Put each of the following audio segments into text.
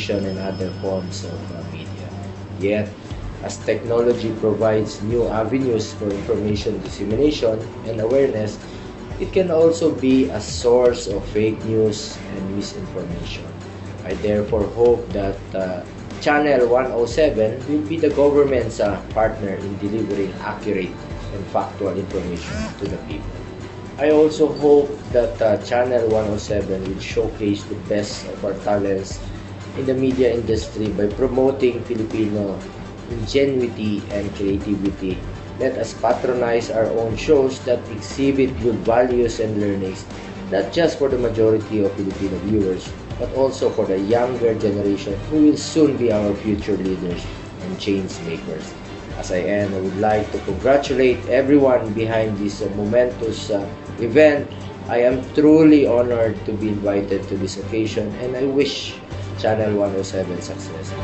and other forms of media. Yet, as technology provides new avenues for information dissemination and awareness, it can also be a source of fake news and misinformation. I therefore hope that Channel 107 will be the government's partner in delivering accurate and factual information to the people. I also hope that Channel 107 will showcase the best of our talents in the media industry by promoting Filipino ingenuity and creativity. Let us patronize our own shows that exhibit good values and learnings, not just for the majority of Filipino viewers, but also for the younger generation who will soon be our future leaders and change makers. As I end, I would like to congratulate everyone behind this momentous event. I am truly honored to be invited to this occasion, and I wish Channel 107 success.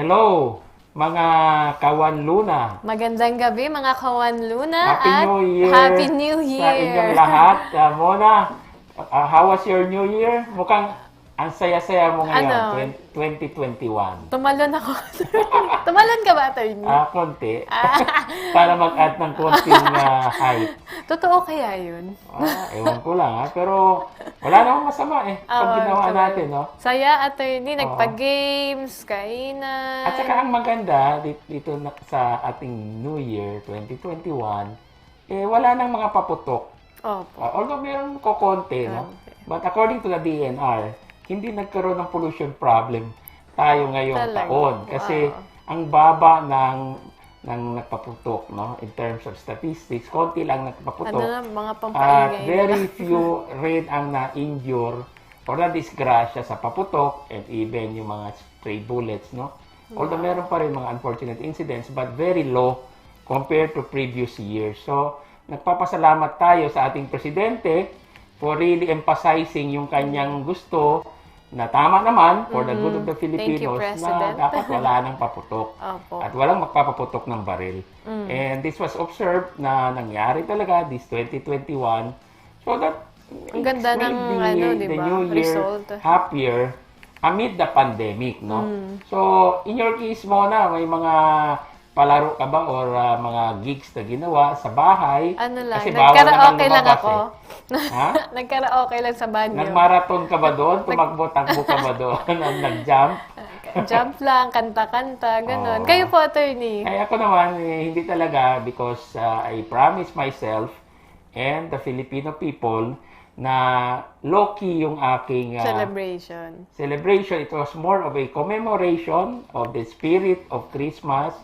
Hello, mga Oneluna. Magandang gabi mga ka-Oneluna Happy at New Year Happy New Year sa inyong lahat. Mona, how was your New Year? Mukhang ang saya-saya mo ngayon, 2021. Tumalon ako. Tumalon ka ba, attorney? Konti. Para mag-add ng konting height. Totoo kaya yun? Ewan ko lang Pero wala namang masama pag ginawa natin, no? Saya, attorney. Nagpa-games, kainan. At saka ang maganda dito sa ating New Year 2021, wala nang mga paputok. Opo. Although meron ko konti, no? But according to the DNR, hindi nagkaroon ng pollution problem tayo ngayong taon. Kasi ang baba ng nagpaputok, no? In terms of statistics, konti lang nagpaputok. Mga At very few rin ang na-injure or na-disgrasya sa paputok and even yung mga stray bullets, no? Although meron pa rin mga unfortunate incidents, but very low compared to previous years. So, nagpapasalamat tayo sa ating presidente for really emphasizing yung kanyang gusto na tama naman for the good of the Filipinos na dapat wala nang paputok. At walang magpapaputok ng baril. And this was observed na nangyari talaga this 2021. So that ang ganda ng the New Year result. Happier amid the pandemic, no? So, in your case, Mona, may mga palaro ka ba or mga gigs na ginawa sa bahay? Ano lang, kasi nagkaraoke lang ako. Ha? Nagkaraoke lang sa banyo. Nag-marathon ka ba doon? Tumakbo-takbo ka ba doon? Nag-jump? Jump lang, kanta-kanta, gano'n. Kayo po, attorney? Ay, ako naman, hindi talaga because I promised myself and the Filipino people na low-key yung aking celebration. It was more of a commemoration of the spirit of Christmas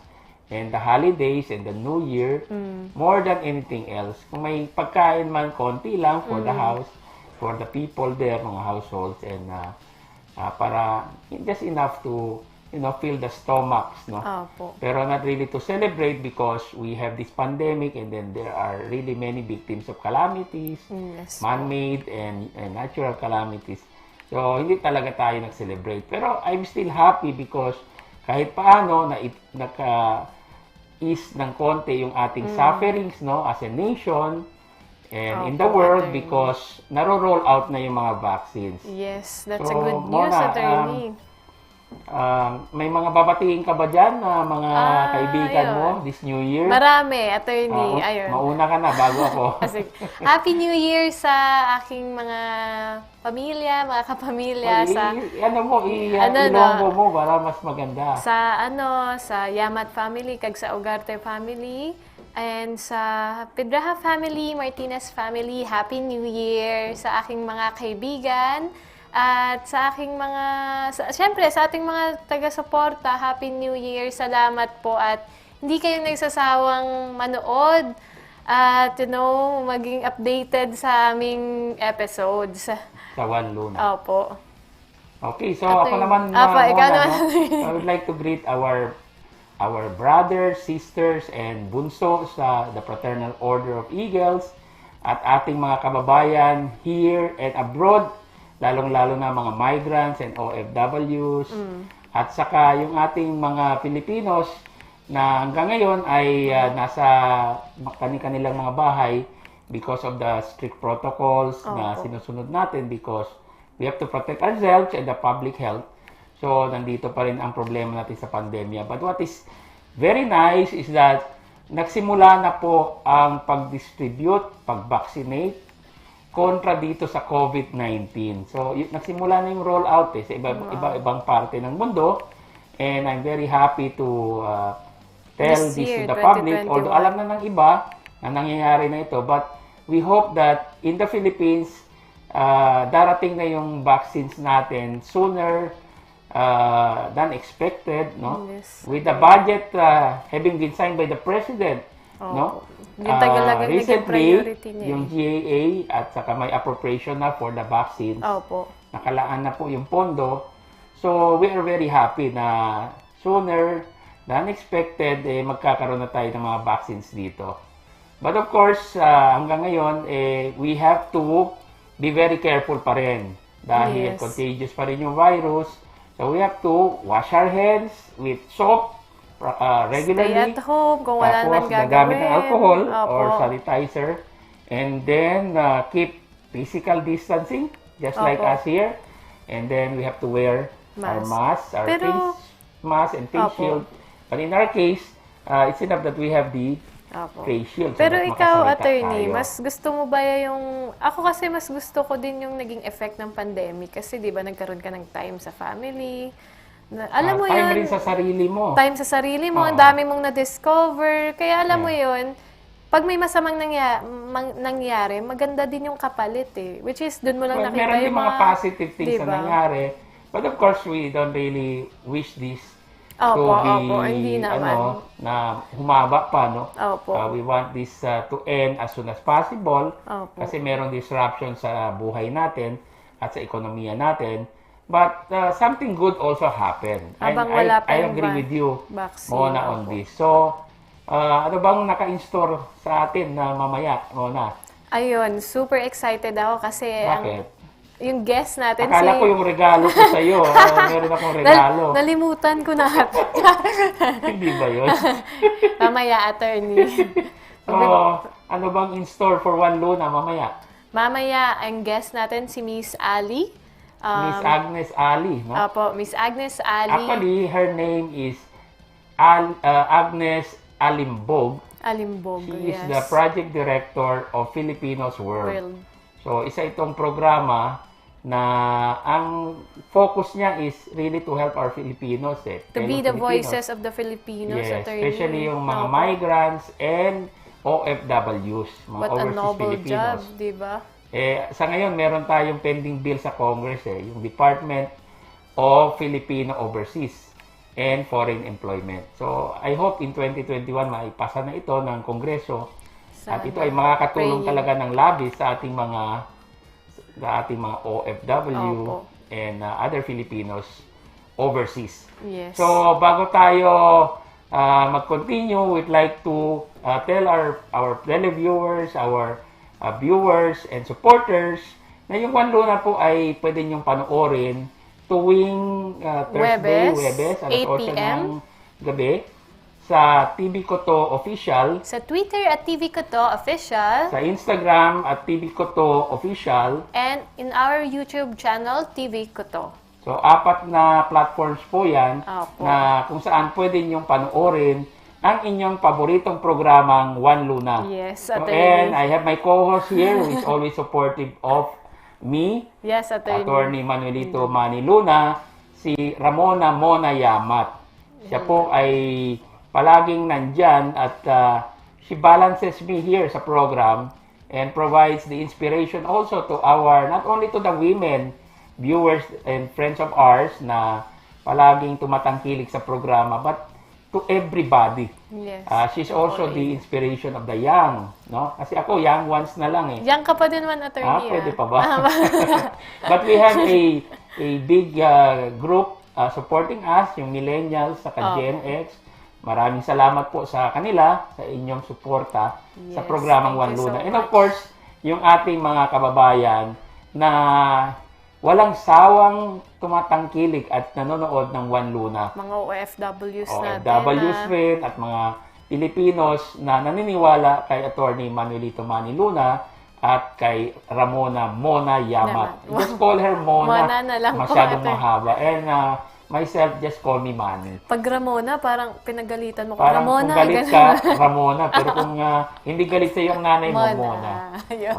and the holidays and the New Year more than anything else. Kung may pagkain man, konti lang for the house, for the people there, mga households, and para just enough to fill the stomachs, no? Pero not really to celebrate because we have this pandemic and then there are really many victims of calamities, man-made and natural calamities. So, hindi talaga tayo nag-celebrate. Pero I'm still happy because kahit paano is ng konti yung ating sufferings, no, as a nation and in the world because naro-roll out na yung mga vaccines. Yes, that's a good news, attorney. May mga babatiin ka ba dyan na mga kaibigan mo this New Year? Marami, attorney. Ayun. Mauna ka na bago ako. Happy New Year sa aking mga pamilya, mga kapamilya. Ilonggo mo para mas maganda. Sa Yamat family, kag sa Ugarte family, and sa Pedraha family, Martinez family, Happy New Year sa aking mga kaibigan. At sa aking siyempre sa ating mga taga-suporta, Happy New Year. Salamat po at hindi kayo nagsasawang manood at maging updated sa aming episodes. Sa Oneluna. Opo. Okay, so ako naman I would like to greet our brothers, sisters, and bunso sa the Fraternal Order of Eagles at ating mga kababayan here and abroad, lalong-lalo na mga migrants and OFWs, at saka yung ating mga Filipinos na hanggang ngayon ay nasa kanilang mga bahay because of the strict protocols na sinusunod natin because we have to protect ourselves and the public health. So, nandito pa rin ang problema natin sa pandemya. But what is very nice is that nagsimula na po ang pag-distribute, pag-vaccinate kontra dito sa COVID-19. So, nagsimula na yung rollout sa iba-ibang parte ng mundo. And I'm very happy to tell this to the public. Although alam na ng iba na nangyayari na ito. But we hope that in the Philippines, darating na yung vaccines natin sooner than expected. No? Yes. With the budget having been signed by the President. No? Recently, yung GAA at saka may appropriation na for the vaccines. Nakalaan na po yung pondo. So, we are very happy na sooner than expected, magkakaroon na tayo ng mga vaccines dito. But of course, hanggang ngayon, we have to be very careful pa rin dahil contagious pa rin yung virus. So, we have to wash our hands with soap regularly. Stay at home kung wala nang gagawin. Gagamit ng alcohol or sanitizer. And then, keep physical distancing, just like us here. And then, we have to wear our mask, our face mask and face shield. But in our case, it's enough that we have the face shield. Pero ikaw, attorney, mas gusto mo ba yung... Ako kasi mas gusto ko din yung naging effect ng pandemic. Kasi di ba nagkaroon ka ng time sa family. Alam mo time yun. rin sa sarili mo. Time sa sarili mo. Ang dami mong na-discover. Kaya alam mo yun, pag may masamang nangyari, maganda din yung kapalit Which is, dun mo lang nakita meron din yung mga positive things na nangyari. But of course, we don't really wish this to be, hindi naman. na humaba pa, no? We want this to end as soon as possible. Kasi meron disruption sa buhay natin at sa ekonomiya natin. But something good also happened. I agree with you, Mona, on this. So, ano bang naka-install sa atin na mamaya, Mona? Ayun, super excited ako kasi yung guest natin Akala ko yung regalo ko sa iyo. Meron akong regalo. Nalimutan ko na. Hindi ba yun? Mamaya, attorney. So, ano bang in store for Oneluna mamaya? Mamaya, ang guest natin si Miss Ali. Miss Agnes Ali, no? Miss Agnes Ali. Actually, her name is Agnes Alimbog. Alimbog, She is the project director of Filipinos World. So, isa itong programa na ang focus niya is really to help our Filipinos. To be the voices of the Filipinos. Yes, especially yung mga migrants and OFWs, mga What overseas a noble Filipinos. job, di ba? Sa ngayon, meron tayong pending bill sa Congress, yung Department of Filipino Overseas and Foreign Employment. So, I hope in 2021 maipasa na ito ng Kongreso. At ito ay makakatulong talaga ng labis sa ating mga OFW and other Filipinos overseas. Yes. So, bago tayo mag-continue, we'd like to tell our televiewers, our viewers and supporters na yung Oneluna po ay pwede niyong panoorin tuwing Thursday, Webes, alas 8 ng gabi sa TV Koto Official, sa Twitter at TV Koto Official, sa Instagram at TV Koto Official, and in our YouTube channel, TV Koto. So, 4 na platforms po yan Opo. na kung saan pwede niyong panoorin ang inyong paboritong programang Oneluna. Yes, So, attorney. and I have my co-host here who is always supportive of me, Yes, Attorney Manuelito Maniluna, si Ramona Mona Yamat. Siya po ay palaging nandyan at she balances me here sa program and provides the inspiration also to our, not only to the women, viewers and friends of ours na palaging tumatangkilik sa programa, but to everybody. Yes. She's also the inspiration of the young, no? Kasi ako, young ones na lang eh. Yan ka pa din man, attorney. Pwede pa ba? But we have a big group supporting us, yung millennials sa Gen X. Maraming salamat po sa kanila, sa inyong suporta sa programang Oneluna. And of course, yung ating mga kababayan na walang sawang tumatangkilik at nanonood ng Oneluna. Mga OFWs natin. OFWs rin at mga Pilipinos na naniniwala kay Attorney Manuelito Maniluna at kay Ramona Mona Yamat. Just call her Mona. Mona na lang po, Masyadong ate. mahaba. And myself, just call me Manny. Pag Ramona, parang pinagalitan mo ko. Parang Ramona, kung galit ka, Ramona. Pero kung hindi galit sa iyong nanay mo, Mona. Yun.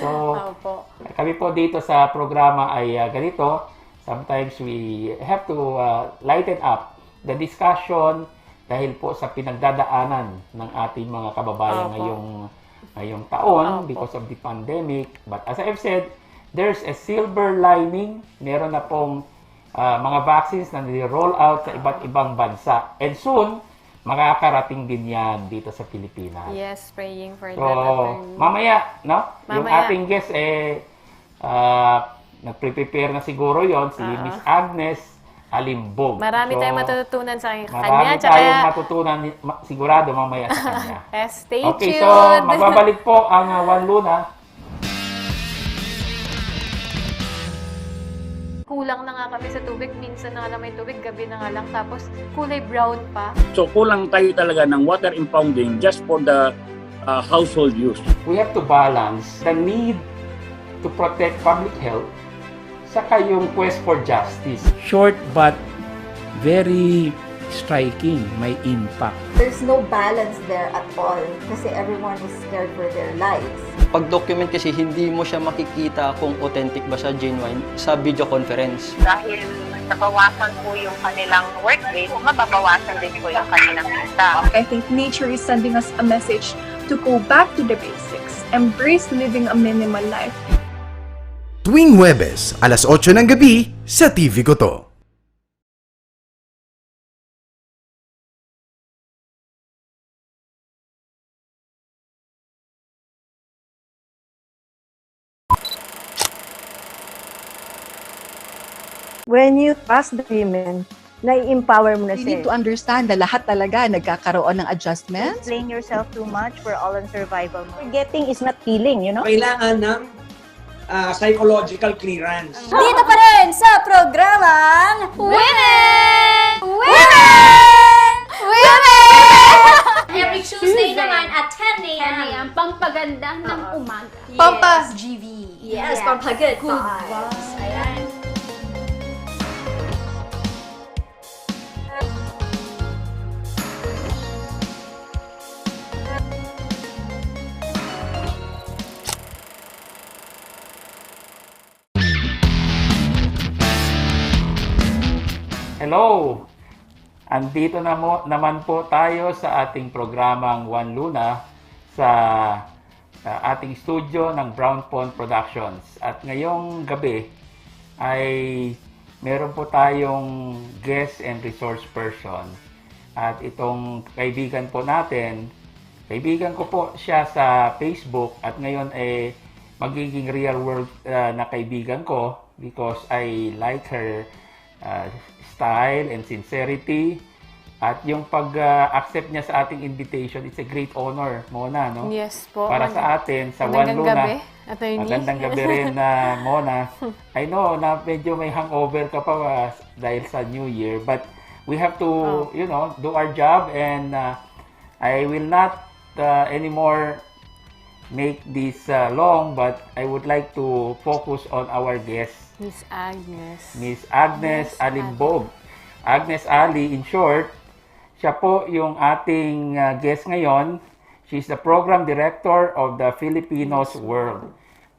So, Opo. kami po dito sa programa ay ganito. Sometimes we have to lighten up the discussion dahil po sa pinagdadaanan ng ating mga kababayan ngayong taon because of the pandemic. But as I've said, there's a silver lining. Meron na pong mga vaccines na nire-roll out sa iba't ibang bansa. And soon, makakarating din yan dito sa Pilipinas. Yes, praying for So, that, attorney. mamaya, no? Yung Mamaya. ating guest, nagpre-prepare na siguro yon si Miss Agnes Alimbog. Marami So, tayong matututunan sa kanya. Marami tayong matutunan sigurado mamaya sa kanya. Stay Okay, tuned. so magbabalik po ang Oneluna. Kulang na nga kami sa tubig. Minsan na nga lang may tubig, gabi na nga lang. Tapos kulay brown pa. So kulang tayo talaga ng water impounding just for the household use. We have to balance the need to protect public health saka yung quest for justice. Short but very striking, may impact. There's no balance there at all kasi everyone is scared for their lives. Pag-document kasi hindi mo siya makikita kung authentic ba siya, genuine, sa video conference. Dahil nabawasan po yung kanilang workplace, mababawasan din po yung kanilang kita. I think nature is sending us a message to go back to the basics, embrace living a minimal life. Tuwing Huwebes, alas 8 ng gabi, sa TV ko to. When you trust the women, nai-empower mo na You siya. need to understand na lahat talaga nagkakaroon ng adjustments. Explain yourself too much, we're all in survival mode. Forgetting is not killing, you know? Kailangan ng psychological clearance. Dito pa rin sa programang Women! Women! Every Tuesday naman at 10 a.m. Pampaganda ng umaga. Pampas GV. Yes, pampagod vibes. Ayan. Hello! Andito naman po tayo sa ating programang Oneluna sa ating studio ng Brown Pond Productions. At ngayong gabi ay meron po tayong guest and resource person. At itong kaibigan po natin, kaibigan ko po siya sa Facebook at ngayon ay magiging real world na kaibigan ko because I like her style and sincerity at yung pag-accept niya sa ating invitation, it's a great honor, Mona, no? Yes po. Para sa atin, sa Magandang Oneluna. gabi, attorney. Magandang gabi rin na Mona. I know na medyo may hangover ka pa dahil sa New Year, but we have to, you know, do our job and I will not anymore make this long, but I would like to focus on our guest, Miss Agnes. Miss Agnes Alimbog. Agnes Ali, in short, siya po yung ating guest ngayon. She's the program director of the Filipinos World.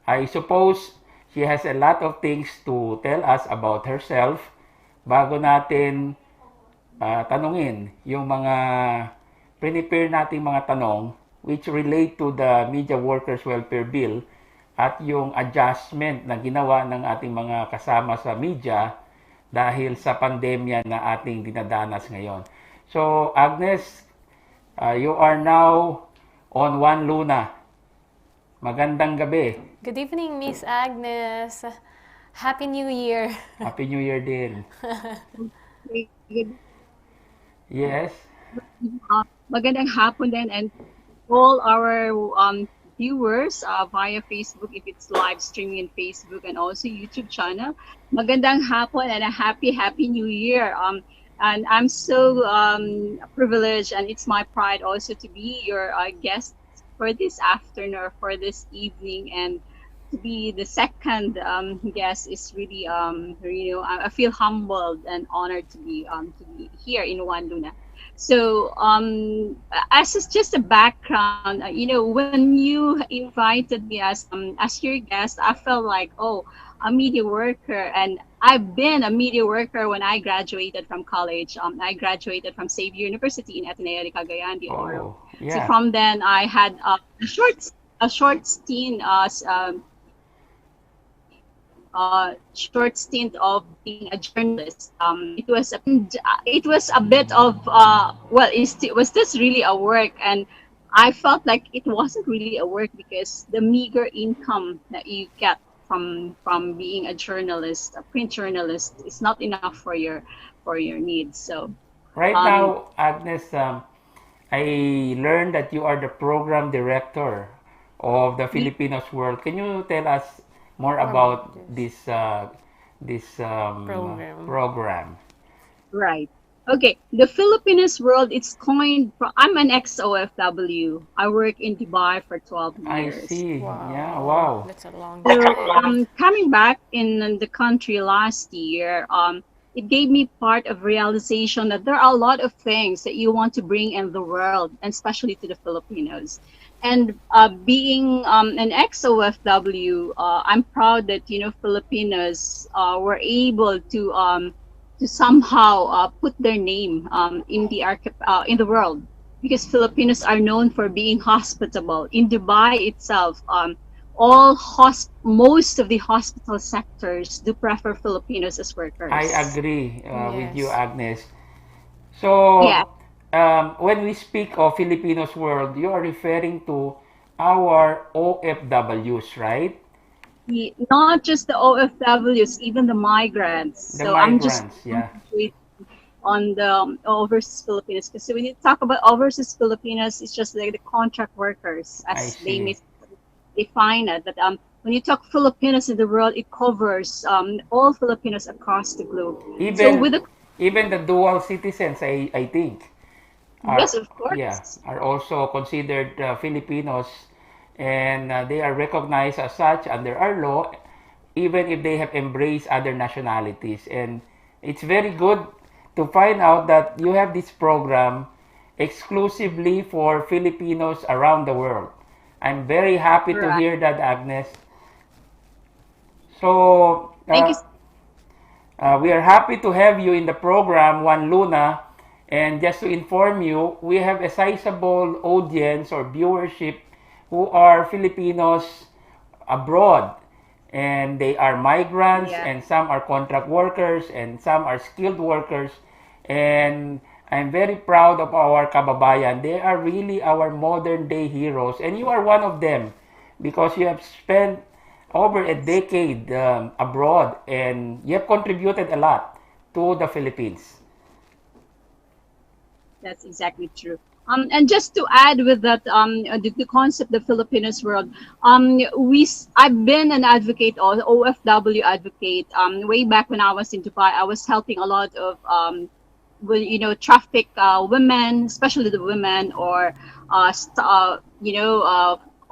I suppose she has a lot of things to tell us about herself. Bago natin tanungin yung mga prepare nating mga tanong which relate to the Media Workers Welfare Bill at yung adjustment na ginawa ng ating mga kasama sa media dahil sa pandemya na ating dinadanas ngayon. So, Agnes, you are now on Oneluna. Magandang gabi. Good evening, Miss Agnes. Happy New Year. Happy New Year din. Yes. Magandang hapon din, and all our viewers via Facebook, if it's live streaming in Facebook and also YouTube channel. Magandang hapon and a happy New Year. And I'm so privileged, and it's my pride also to be your guest for this afternoon or for this evening, and to be the second guest is really I feel humbled and honored to be here in Oneluna. So as just a background, when you invited me as your guest, I felt like, oh, a media worker, and I've been a media worker when I graduated from college. I graduated from Xavier University in Ateneo de Cagayan de Oro. Yeah. So from then I had a short stint of being a journalist. It was a bit of was this really a work? And I felt like it wasn't really a work because the meager income that you get from being a journalist, a print journalist, is not enough for your needs. So right now, Agnes, I learned that you are the program director of the Filipinos World. Can you tell us more about this program? Right. Okay. The Filipinos World, it's coined from, I'm an ex-OFW. I work in Dubai for 12 years. I see. Wow. Yeah, wow. That's a long So, time. coming back in the country last year, it gave me part of realization that there are a lot of things that you want to bring in the world, and especially to the Filipinos. And being an ex-OFW, I'm proud that Filipinos were able to somehow put their name in the world, because Filipinos are known for being hospitable. In Dubai itself, most of the hospital sectors do prefer Filipinos as workers. I agree with you, Agnes. So, yeah. When we speak of Filipinos World, you are referring to our OFWs, right? Not just the OFWs, even the migrants. The so migrants, I'm just yeah. on the overseas Filipinos. Because when you talk about overseas Filipinos, it's just like the contract workers, as they may define it. But when you talk Filipinos in the world, it covers all Filipinos across the globe. Even the dual citizens, I think. Yes, of course. Yeah, are also considered Filipinos, and they are recognized as such under our law, even if they have embraced other nationalities. And it's very good to find out that you have this program exclusively for Filipinos around the world. I'm very happy to hear that, Agnes. So, thank you. We are happy to have you in the program, Oneluna. And just to inform you, we have a sizable audience or viewership who are Filipinos abroad. And they are migrants, and some are contract workers, and some are skilled workers. And I'm very proud of our kababayan. They are really our modern day heroes. And you are one of them because you have spent over a decade abroad, and you have contributed a lot to the Philippines. That's exactly true. And just to add with that, the concept of Filipinos World, I've been an advocate, or OFW advocate. Way back when I was in Dubai, I was helping a lot of trafficked women, especially the women, or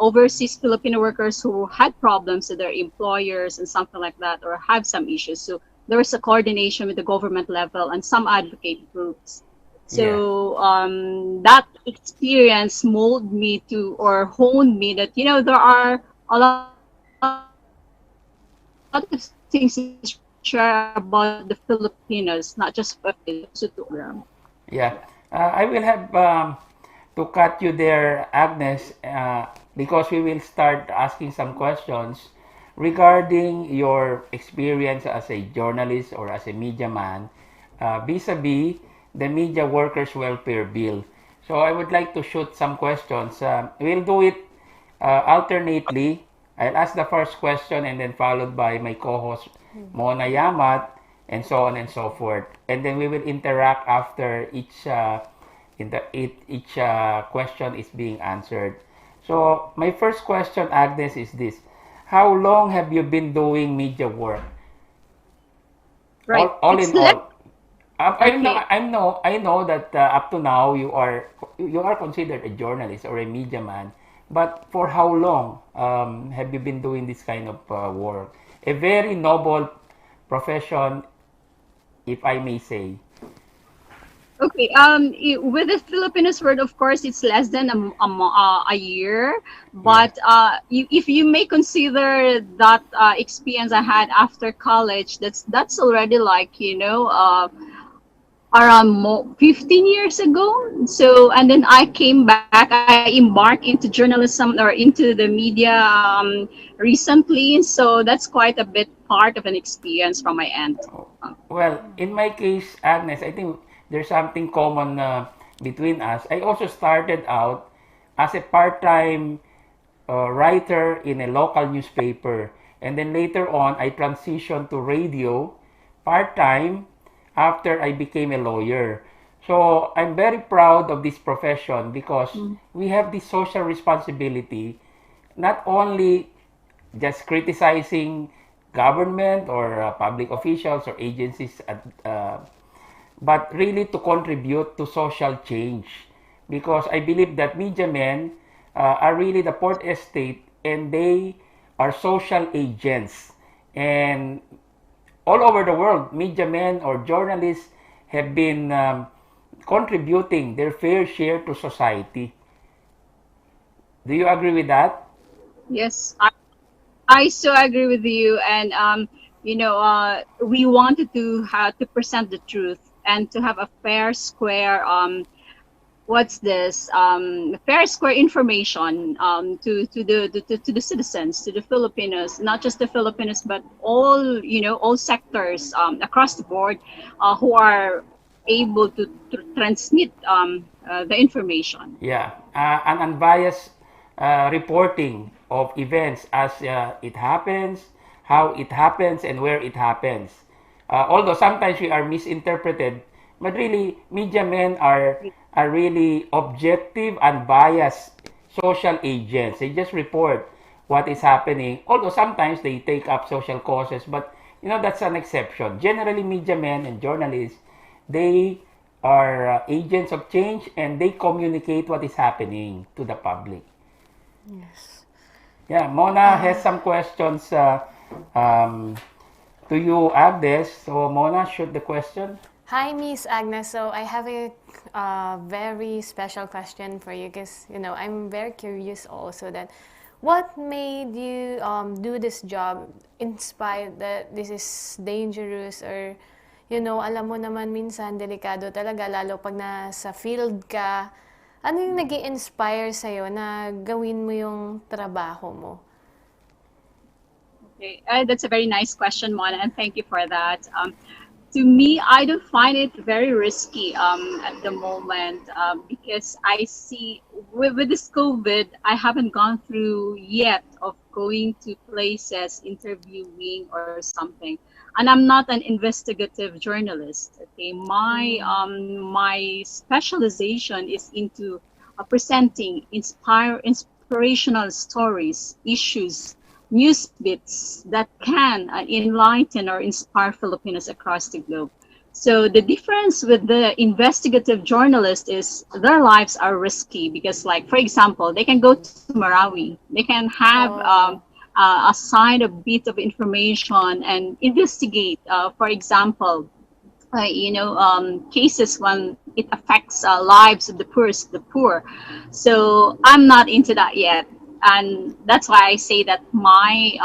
overseas Filipino workers who had problems with their employers and something like that, or have some issues. So there was a coordination with the government level and some advocate groups. So that experience molded me to, or honed me that, you know, there are a lot of things to share about the Filipinos, not just program. Yeah, I will have to cut you there, Agnes, because we will start asking some questions regarding your experience as a journalist or as a media man vis-a-vis the Media Workers Welfare Bill. So I would like to shoot some questions. We'll do it alternately. I'll ask the first question and then followed by my co-host Mona Yamat, and so on and so forth. And then we will interact after each question is being answered. So my first question, Agnes, is this: how long have you been doing media work? Right. All in all. I know that up to now you are considered a journalist or a media man, but for how long have you been doing this kind of work? A very noble profession, if I may say. Okay. With the Filipinos word, of course, it's less than a year. But if you may consider that experience I had after college, that's already like, you know, around 15 years ago. So, and then I came back, I embarked into journalism or into the media recently. So that's quite a bit part of an experience from my end. Well, in my case, Agnes, I think there's something common between us. I also started out as a part-time writer in a local newspaper. And then later on, I transitioned to radio part-time after I became a lawyer. So I'm very proud of this profession because we have this social responsibility, not only just criticizing government or public officials or agencies, but really to contribute to social change. Because I believe that media men are really the port estate, and they are social agents. And all over the world, media men or journalists have been contributing their fair share to society. Do you agree with that? Yes, I so agree with you. And you know, we wanted to have to present the truth and to have a fair, square what's this fair, square information to the citizens, to the Filipinos, not just the Filipinos, but all, you know, all sectors across the board who are able to transmit the information. Yeah, an unbiased reporting of events as it happens, how it happens, and where it happens. Although sometimes we are misinterpreted, but really, media men are really objective and biased social agents. They just report what is happening. Although sometimes they take up social causes, but you know, that's an exception. Generally, media men and journalists, they are agents of change, and they communicate what is happening to the public. Yes. Yeah, Mona has some questions to you, Agnes. So Mona, shoot the question. Hi, Miss Agnes. So I have a very special question for you because, you know, I'm very curious also that what made you do this job, inspired that this is dangerous, or, you know, alam mo naman minsan delikado talaga, lalo pag nasa field ka. Ano yung nag-i-inspire sa'yo na gawin mo yung trabaho mo? Okay, that's a very nice question, Mona, and thank you for that. To me, I don't find it very risky at the moment because I see with this COVID, I haven't gone through yet of going to places, interviewing or something. And I'm not an investigative journalist. Okay, my specialization is into presenting inspirational stories, issues, news bits that can enlighten or inspire Filipinos across the globe. So the difference with the investigative journalist is their lives are risky because, like, for example, they can go to Marawi, they can have assign a bit of information and investigate. For example, cases when it affects lives of the poor. So I'm not into that yet, and that's why I say that my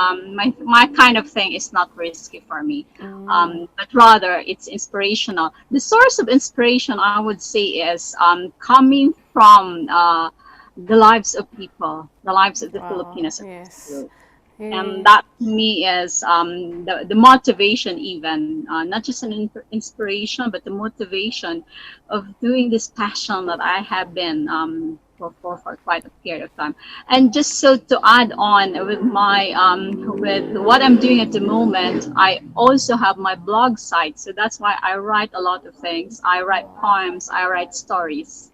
kind of thing is not risky for me, but rather it's inspirational. The source of inspiration, I would say, is coming from the lives of people, the lives of the Filipinos. Yes. And that to me is the motivation, even not just an inspiration, but the motivation of doing this passion that I have been for quite a period of time. And just so to add on with my with what I'm doing at the moment, I also have my blog site, so that's why I write a lot of things. I write poems, I write stories.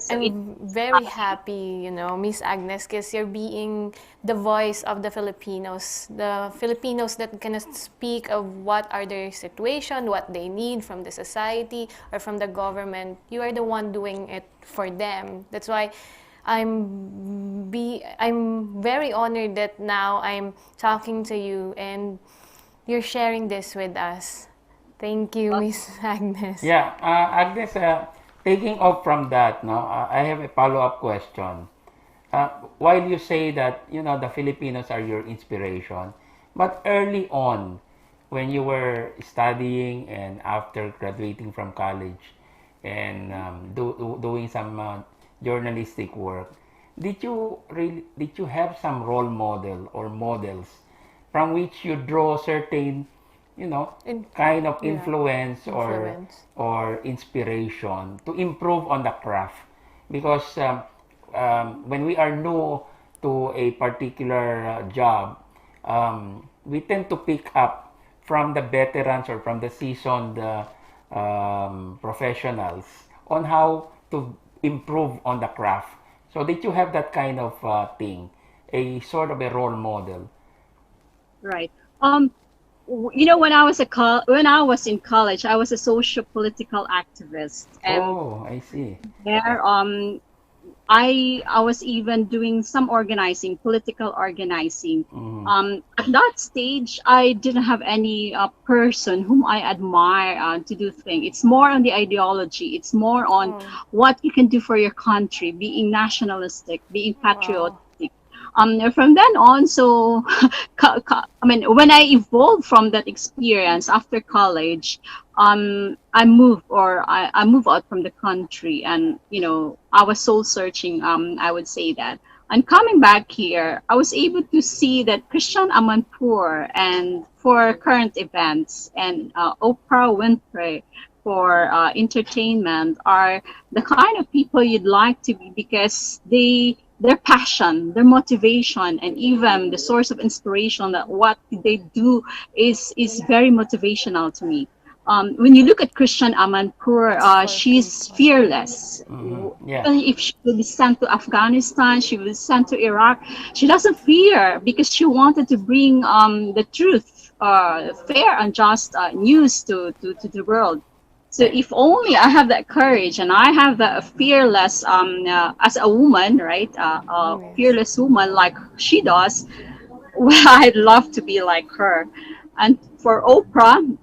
I'm very happy, Miss Agnes, because you're being the voice of the Filipinos that can speak of what are their situation, what they need from the society or from the government. You are the one doing it for them. That's why I'm very honored that now I'm talking to you and you're sharing this with us. Thank you, Miss Agnes. Yeah, Agnes, taking off from that, I have a follow-up question. While you say that, the Filipinos are your inspiration, but early on, when you were studying and after graduating from college and doing some journalistic work, did you have some role model or models from which you draw certain kind of influence or inspiration to improve on the craft? Because when we are new to a particular job, we tend to pick up from the veterans or from the seasoned professionals on how to improve on the craft. So did you have that kind of thing, a sort of a role model? Right. When I was in college, I was a socio-political activist. And I see. There, I was even doing some organizing, political organizing. At that stage, I didn't have any person whom I admire to do things. It's more on the ideology. It's more on what you can do for your country, being nationalistic, being patriotic. From then on, so when I evolved from that experience after college, I moved out from the country, and I was soul searching. I would say that, and coming back here, I was able to see that Christian Amanpour and for current events and Oprah Winfrey for entertainment are the kind of people you'd like to be, because their passion, their motivation, and even the source of inspiration that what they do is very motivational to me. When you look at Christian Amanpour, she's fearless. Even if she will be sent to Afghanistan, she will be sent to Iraq, she doesn't fear, because she wanted to bring the truth, fair and just news to the world. So if only I have that courage and I have that fearless, as a woman, right? Fearless woman like she does, well, I'd love to be like her. And for Oprah,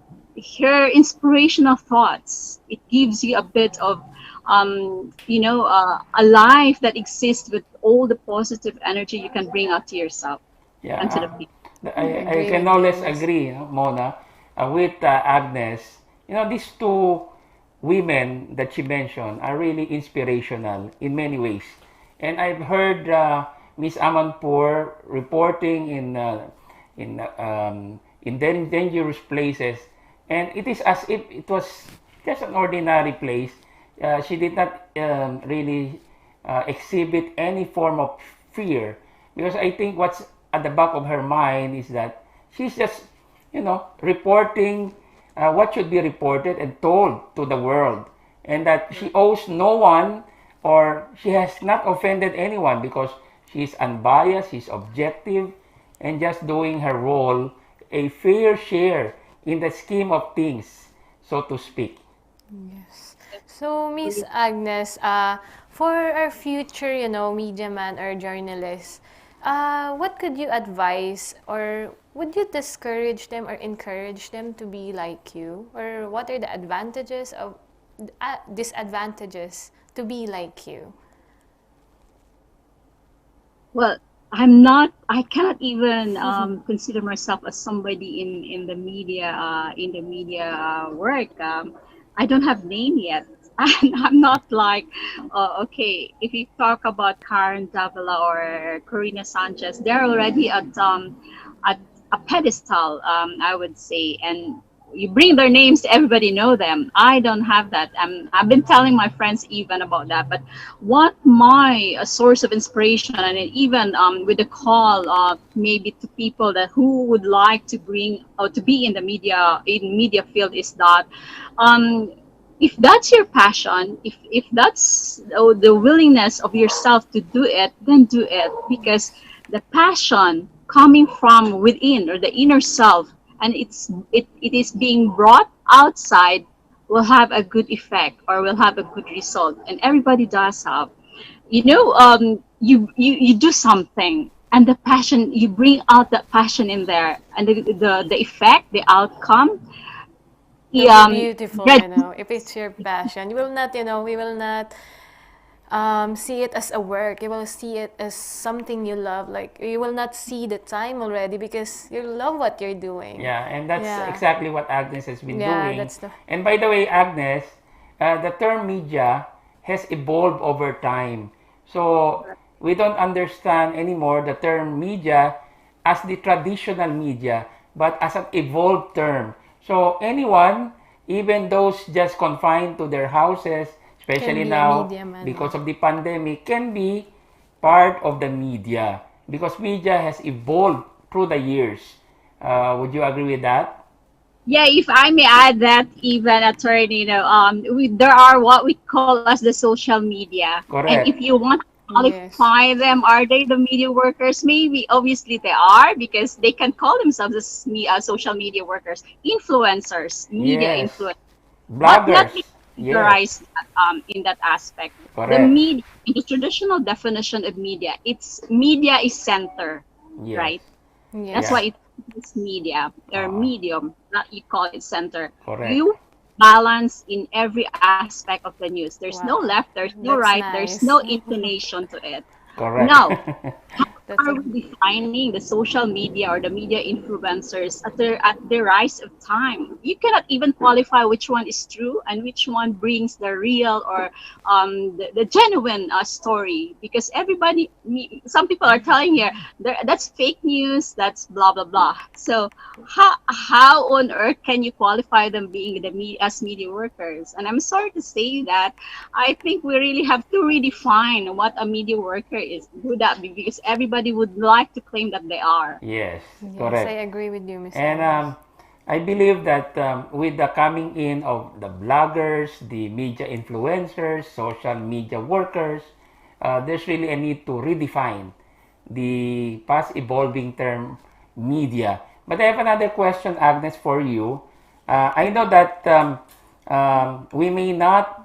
her inspirational thoughts, it gives you a bit of, a life that exists with all the positive energy you can bring out to yourself and to the people. I can always agree, Mona, with Agnes. These two women that she mentioned are really inspirational in many ways. And I've heard Miss Amanpour reporting in dangerous places, and it is as if it was just an ordinary place. She did not really exhibit any form of fear, because I think what's at the back of her mind is that she's just, reporting what should be reported and told to the world, and that she owes no one, or she has not offended anyone, because she's unbiased, she's objective, and just doing her role, a fair share in the scheme of things so to speak. Yes. So, Miss Agnes, for our future, media man or journalists, what could you advise, or would you discourage them or encourage them to be like you? Or what are the advantages of disadvantages to be like you? Well, I cannot even consider myself as somebody in the media work. I don't have name yet. I'm not like, okay, if you talk about Karen Davila or Corina Sanchez, they're already at a pedestal, I would say, and you bring their names, everybody know them. I don't have that. I've been telling my friends even about that. But what my source of inspiration, and even with the call maybe to people that who would like to bring or to be in the media field, is that if that's your passion, if that's the willingness of yourself to do it, then do it, because the passion coming from within, or the inner self, and it is being brought outside, will have a good effect, or will have a good result. And everybody does have, you do something, and the passion, you bring out that passion in there, and the effect, the outcome, Beautiful, if it's your passion. You will not, we will not see it as a work. You will see it as something you love. Like, you will not see the time already because you love what you're doing. Yeah, and that's exactly what Agnes has been doing. And by the way, Agnes, the term media has evolved over time. So we don't understand anymore the term media as the traditional media, but as an evolved term. So anyone, even those just confined to their houses, especially now because of the pandemic, can be part of the media, because media has evolved through the years. Would you agree with that? Yeah, if I may add that, even attorney, there are what we call as the social media. Correct. And if you want to qualify them, are they the media workers? Maybe, obviously they are, because they can call themselves as social media workers, influencers, media influencers, bloggers. But not categorized in that aspect. Correct. The media, in the traditional definition of media, media is center, right? Yes. That's why it's media or medium, not you call it center. Correct. You balance in every aspect of the news. There's no left, there's no right, there's no inclination to it. Correct. Now, how are we defining the social media or the media influencers at the rise of time? You cannot even qualify which one is true and which one brings the real or the genuine story, because some people are telling here that's fake news, that's blah blah blah. So how on earth can you qualify them being as media workers? And I'm sorry to say that I think we really have to redefine what a media worker is. Would that be, because everybody would like to claim that they are. Yes, correct. I agree with you, Mr. And I believe that with the coming in of the bloggers, the media influencers, social media workers, there's really a need to redefine the fast evolving term media. But I have another question, Agnes, for you. I know that we may not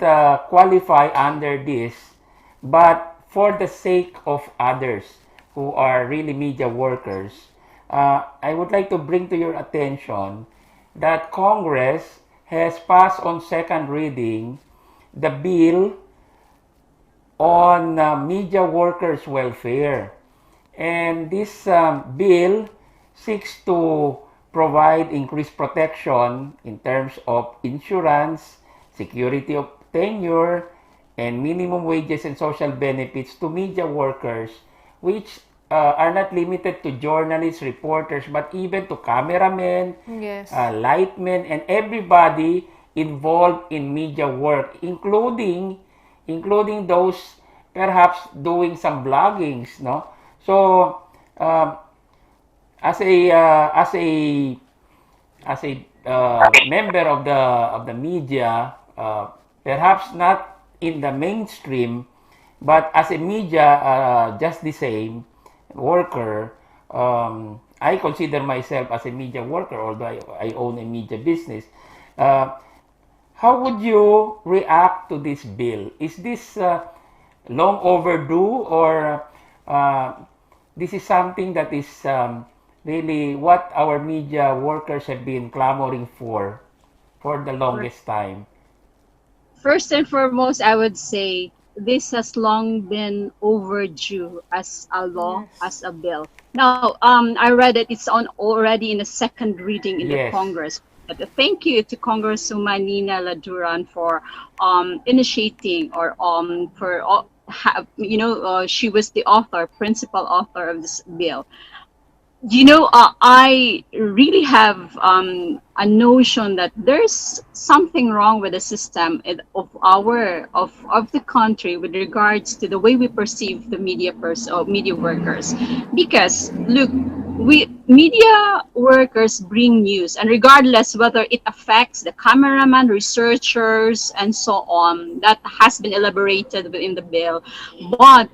qualify under this, but for the sake of others who are really media workers, I would like to bring to your attention that Congress has passed on second reading the bill on media workers' welfare. And this bill seeks to provide increased protection in terms of insurance, security of tenure, and minimum wages and social benefits to media workers, which are not limited to journalists, reporters, but even to cameramen, lightmen, and everybody involved in media work, including those perhaps doing some bloggings, no? So, as a member of the media, perhaps not in the mainstream, but as a media, just the same worker, I consider myself as a media worker, although I own a media business. how would you react to this bill? Is this long overdue, or this is something that is really what our media workers have been clamoring for the longest time? First and foremost, I would say this has long been overdue as a law, as a bill. Now, I read that it's on already in the second reading in the Congress. But thank you to Congresswoman Nina Laduran for initiating or she was the principal author of this bill. I really have a notion that there's something wrong with the system of the country with regards to the way we perceive the media workers. Because look, media workers bring news, and regardless whether it affects the cameraman, researchers, and so on, that has been elaborated within the bill. But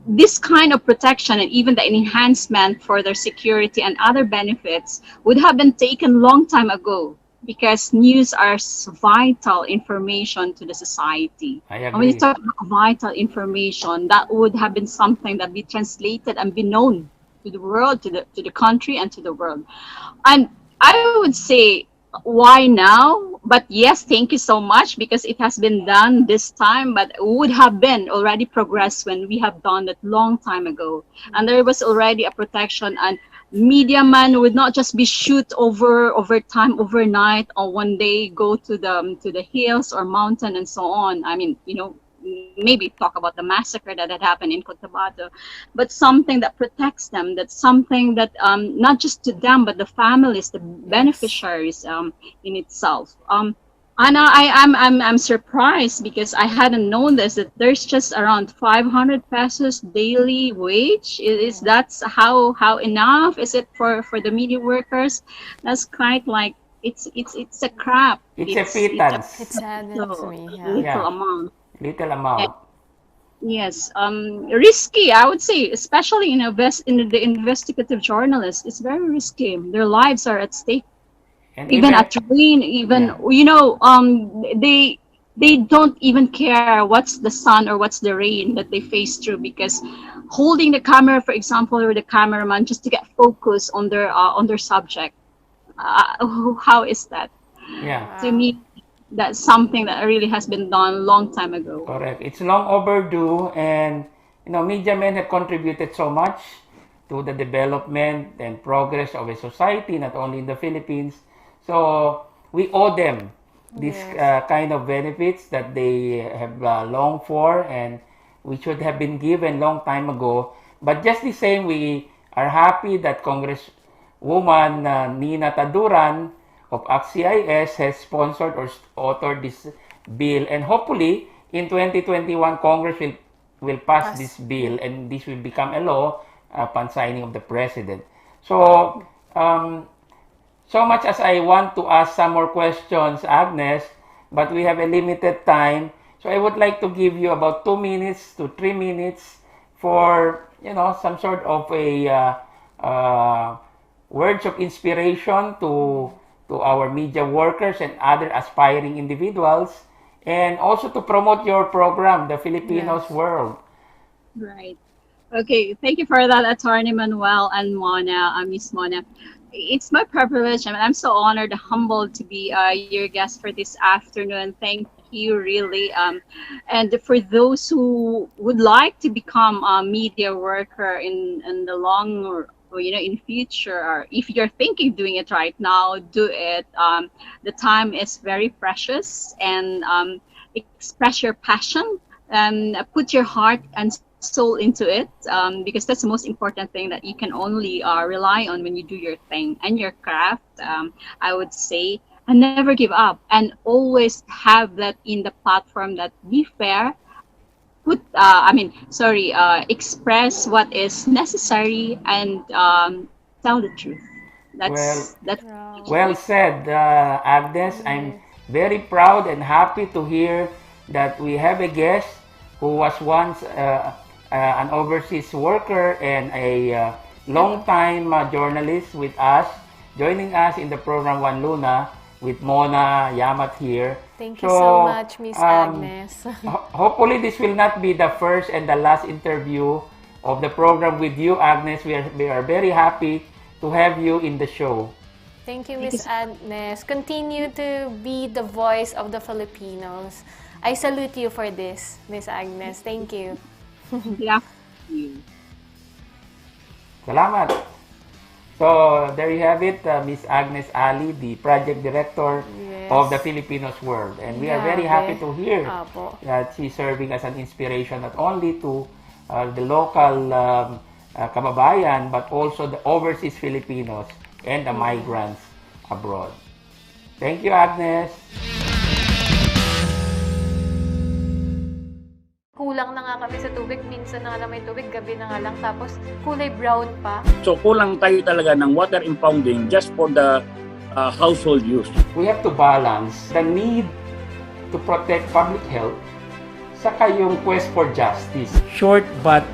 this kind of protection and even the enhancement for their security and other benefits would have been taken long time ago, because news are vital information to the society. And when you talk about vital information, that would have been something that be translated and be known to the world, to the country, and to the world. And I would say, why now? But yes, thank you so much, because it has been done this time, but it would have been already progressed when we have done that long time ago. And there was already a protection, and media man would not just be shoot over time, overnight, or one day go to the hills or mountain and so on. I mean, maybe talk about the massacre that had happened in Cotabato, but something that protects them, that's something that not just to them, but the families, the beneficiaries in itself. And I'm surprised, because I hadn't known this, that there's just around 500 pesos daily wage. That's how enough is it for the media workers? That's quite like it's a crap. It's a pittance. It's sad to me. Little amount. Yes, risky, I would say, especially in the investigative journalists. It's very risky. Their lives are at stake. And even at train, they don't even care what's the sun or what's the rain that they face through, because holding the camera, for example, or the cameraman, just to get focus on their subject. How is that? Yeah. To me, that's something that really has been done a long time ago. Correct. It's long overdue, and media men have contributed so much to the development and progress of a society, not only in the Philippines. So we owe them this kind of benefits that they have longed for, and we should have been given long time ago. But just the same, we are happy that Congresswoman Nina Taduran of ACT-CIS has sponsored or authored this bill, and hopefully in 2021 Congress will pass this bill, and this will become a law upon signing of the President. So so much as I want to ask some more questions, Agnes, but we have a limited time, so I would like to give you about 2 minutes to 3 minutes for some sort of a words of inspiration to our media workers and other aspiring individuals, and also to promote your program, The Filipinos World. Right. Okay. Thank you for that, Attorney Manuel and Mona, Miss Mona. It's my privilege, and I'm so honored and humbled to be your guest for this afternoon. Thank you, really. And for those who would like to become a media worker in the long in future, or if you're thinking doing it right now, do it. The time is very precious, and express your passion and put your heart and soul into it, because that's the most important thing that you can only rely on when you do your thing and your craft. I would say, and never give up, and always have that in the platform, that be fair, express what is necessary, and tell the truth. That's well said, Agnes. I'm very proud and happy to hear that we have a guest who was once an overseas worker and a long-time journalist with us, joining us in the program Oneluna. with Mona, Yamat here. Thank you so much, Miss Agnes. Hopefully, this will not be the first and the last interview of the program with you, Agnes. We are very happy to have you in the show. Thank you, Miss Agnes. Continue to be the voice of the Filipinos. I salute you for this, Miss Agnes. Thank you. Yeah. Salamat. So, there you have it, Miss Agnes Ali, the project director of the Filipinos World. And we are very happy to hear that she's serving as an inspiration not only to the local kababayan, but also the overseas Filipinos and the migrants abroad. Thank you, Agnes. Kulang na nga kami sa tubig. Minsan na nga lang may tubig, gabi na nga lang. Tapos kulay brown pa. So kulang tayo talaga ng water impounding just for the household use. We have to balance the need to protect public health saka yung quest for justice. Short but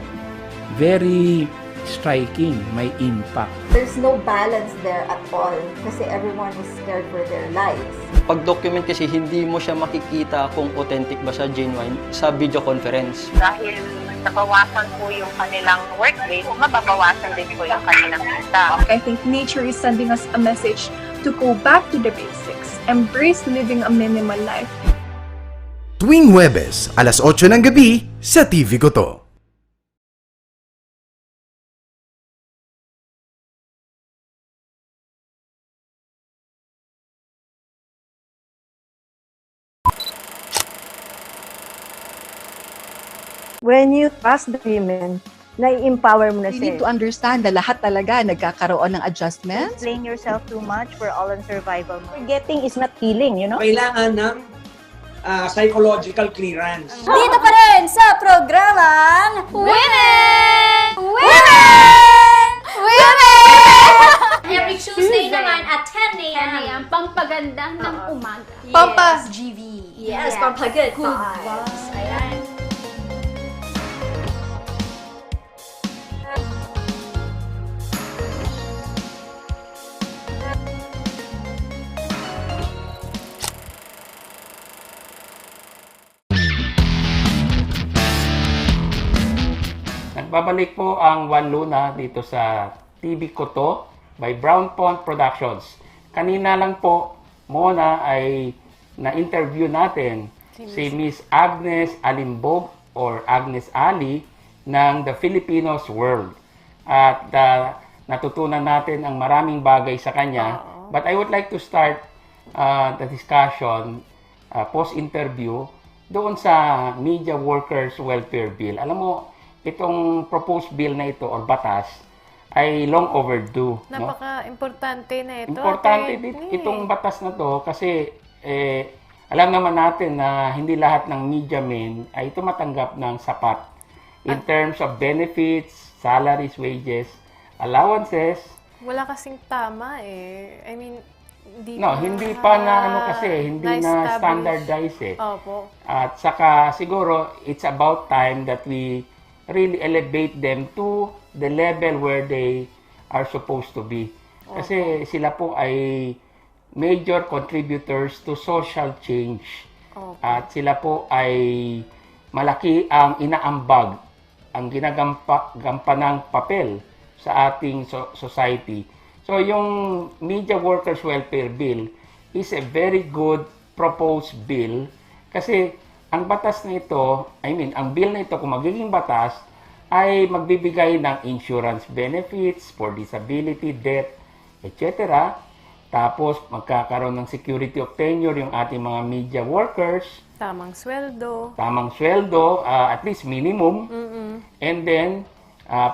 very striking, may impact. There's no balance there at all kasi everyone was scared for their lives. Pag-document kasi hindi mo siya makikita kung authentic ba siya, genuine, sa video conference. Dahil nabawasan po yung kanilang workday, mababawasan din po yung kanilang kita. I think nature is sending us a message to go back to the basics, embrace living a minimal life. Tuwing Huwebes, alas 8 ng gabi, sa TV ko to. When you trust the women, nai-empower mo na You siya. need to understand na lahat talaga nagkakaroon ng adjustments. Blame yourself too much, we're all in survival mode. Forgetting is not healing, you know? Kailangan ng psychological clearance. Dito pa rin sa programang Women! Every Tuesday naman at 10 a.m. Pampaganda ng umaga. Pampa GV. Yes, pampagood vibes. Ayan. Nagbabalik po ang Oneluna dito sa TV ko to by Brown Pond Productions. Kanina lang po, Mona, ay na-interview natin si Miss Agnes Alimbog or Agnes Ali ng The Filipinos World. At natutunan natin ang maraming bagay sa kanya. But I would like to start the discussion post-interview doon sa Media Workers Welfare Bill. Alam mo, itong proposed bill na ito or batas ay long overdue. Napaka-importante na ito. Importante itong batas na to kasi alam naman natin na hindi lahat ng media men ay tumatanggap ng sapat in terms of benefits, salaries, wages, allowances. Wala kasing tama eh. I mean, hindi pa na hindi na standardize eh. Opo. At saka siguro it's about time that we really elevate them to the level where they are supposed to be. Kasi sila po ay major contributors to social change. At sila po ay malaki ang inaambag, ang ginagampanang papel sa ating society. So yung Media Workers Welfare Bill is a very good proposed bill kasi ang batas na ito, ang bill na ito kung magiging batas ay magbibigay ng insurance benefits for disability, death, etc. Tapos magkakaroon ng security of tenure yung ating mga media workers. Tamang sweldo. At least minimum. And then,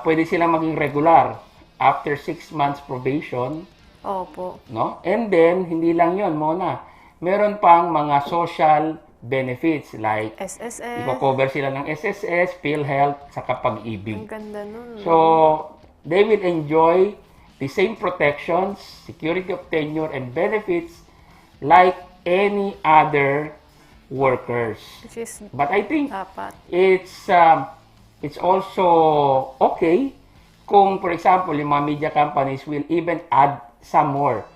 pwede silang maging regular after 6 months probation. Opo. No? And then, hindi lang yun, Mona. Meron pang mga social benefits like SSS. Iko-cover sila ng SSS, PhilHealth, sa pag-ibig. Ang ganda nun. So, they will enjoy the same protections, security of tenure, and benefits like any other workers. But I think it's also okay kung, for example, yung mga media companies will even add some more.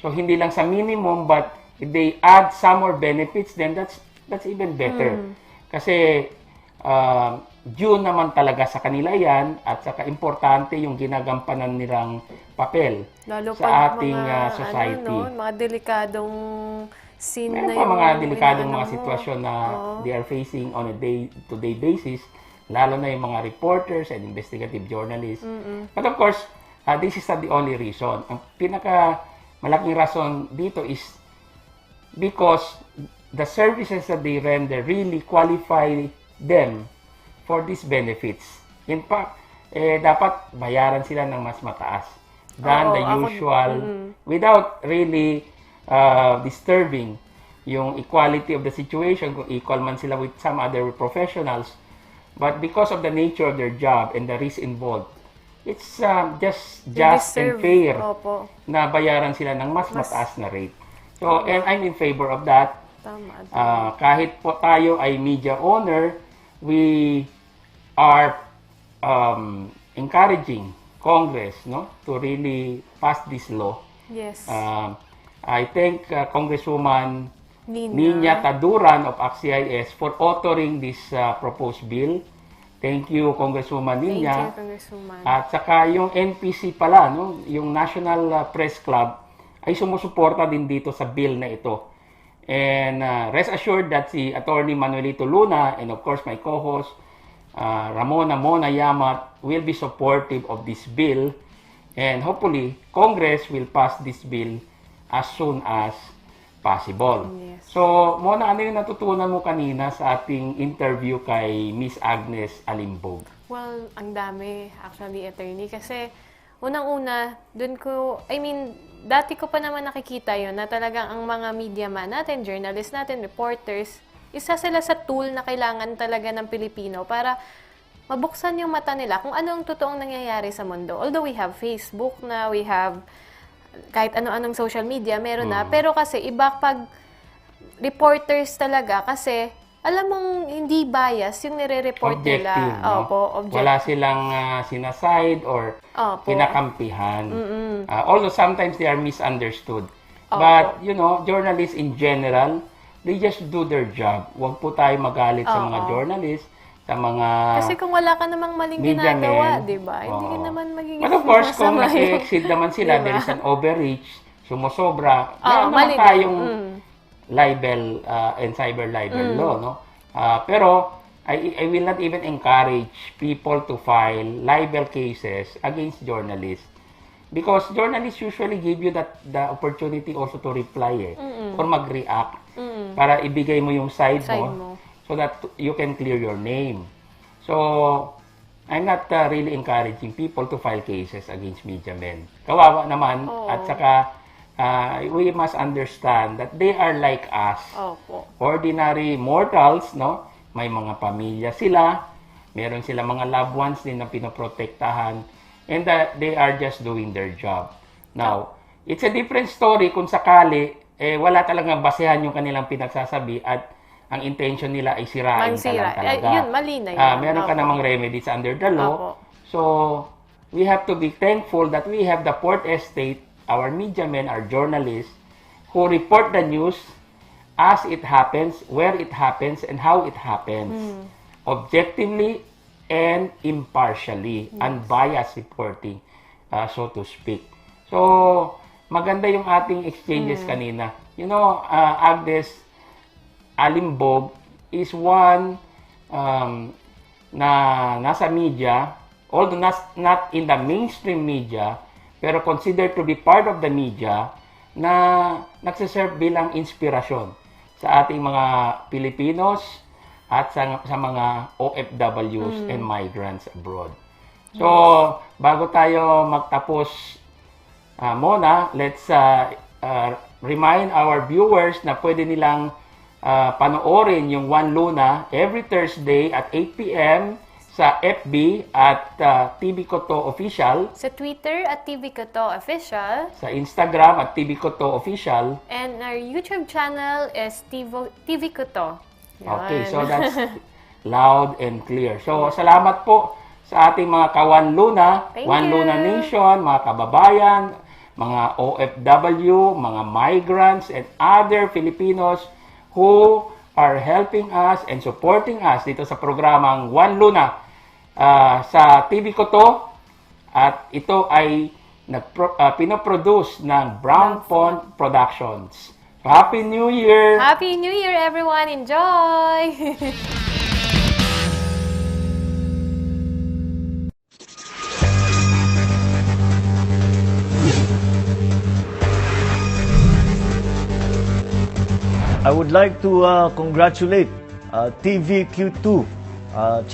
So, hindi lang sa minimum, but if they add some more benefits, then that's even better. Kasi due naman talaga sa kanila yan at saka importante yung ginagampanan nilang papel lalo sa ating mga, society. Mga delikadong scene Meron na pa yung mga delikadong mga sitwasyon na they are facing on a day-to-day basis, lalo na yung mga reporters and investigative journalists. But of course, this is not the only reason. Ang pinaka malaking rason dito is because the services that they render really qualify them for these benefits. In fact, dapat bayaran sila ng mas mataas than the usual without really disturbing yung equality of the situation, kung equal man sila with some other professionals. But because of the nature of their job and the risk involved, it's just and fair na bayaran sila ng mas mataas na rate. So, and I'm in favor of that. Kahit po tayo ay media owner, we are encouraging Congress, to really pass this law. Yes. I thank Congresswoman Nina Taduran of ACT-CIS for authoring this proposed bill. Thank you, Congresswoman Nina. Thank you, Congresswoman. At saka yung NPC pala, yung National Press Club, ay sumusuporta din dito sa bill na ito. And rest assured that si Attorney Manuelito Luna and of course my co-host, Ramona Mona Yamat, will be supportive of this bill. And hopefully, Congress will pass this bill as soon as possible. Yes. So, Mona, ano yung natutunan mo kanina sa ating interview kay Miss Agnes Alimbog? Well, ang dami actually, attorney. Kasi, unang-una, dati ko pa naman nakikita yon na talagang ang mga media man natin, journalists natin, reporters, isa sila sa tool na kailangan talaga ng Pilipino para mabuksan yung mata nila kung ano ang totoong nangyayari sa mundo. Although we have Facebook na, we have kahit ano-anong social media, meron na. Pero kasi iba pag reporters talaga kasi alam mong hindi bias yung nire-report nila. Objective. Wala silang sinaside or kinakampihan. Although sometimes they are misunderstood. But, journalists in general, they just do their job. Huwag po tayo magalit sa mga journalists, sa mga kasi kung wala ka namang maling ginagawa, di ba? Hindi ka naman magiging but of course, kung nag-exceed naman sila, there is an overreach, sumusobra, meron naman tayong libel and cyber libel law, no? Pero I will not even encourage people to file libel cases against journalists because journalists usually give you the opportunity also to reply or mag-react para ibigay mo yung side mo so that you can clear your name. So I'm not really encouraging people to file cases against media men. Kawawa naman at saka we must understand that they are like us. Ordinary mortals, no? May mga pamilya sila, meron sila mga loved ones din na pinoprotektahan, and that they are just doing their job. Now, it's a different story kung sakali, wala talagang basehan yung kanilang pinagsasabi at ang intention nila ay sirain ka lang talaga. Yun, mali na yun. Meron ka namang remedies under the law. So, we have to be thankful that we have the Port Estate, our media men, our journalists, who report the news as it happens, where it happens, and how it happens. Objectively and impartially. Unbiased reporting, so to speak. So, maganda yung ating exchanges kanina. Agnes Alimbog is one na nasa media, although not in the mainstream media, pero considered to be part of the media na nagsiserve bilang inspirasyon sa ating mga Pilipinos at sa mga OFWs and migrants abroad. So, bago tayo magtapos, Mona, let's remind our viewers na pwede nilang panoorin yung Oneluna every Thursday at 8 p.m. sa FB at TV Koto Official. Sa Twitter at TV Koto Official. Sa Instagram at TV Koto Official. And our YouTube channel is TV Koto. Okay, so that's loud and clear. So, salamat po sa ating mga ka-Oneluna, Oneluna Nation, mga kababayan, mga OFW, mga migrants, and other Filipinos who are helping us and supporting us dito sa programang Oneluna. Sa TV ko to, at ito ay pinoproduce ng Brown Pond Productions. Happy New Year! Happy New Year, everyone! Enjoy! I would like to congratulate TVQ2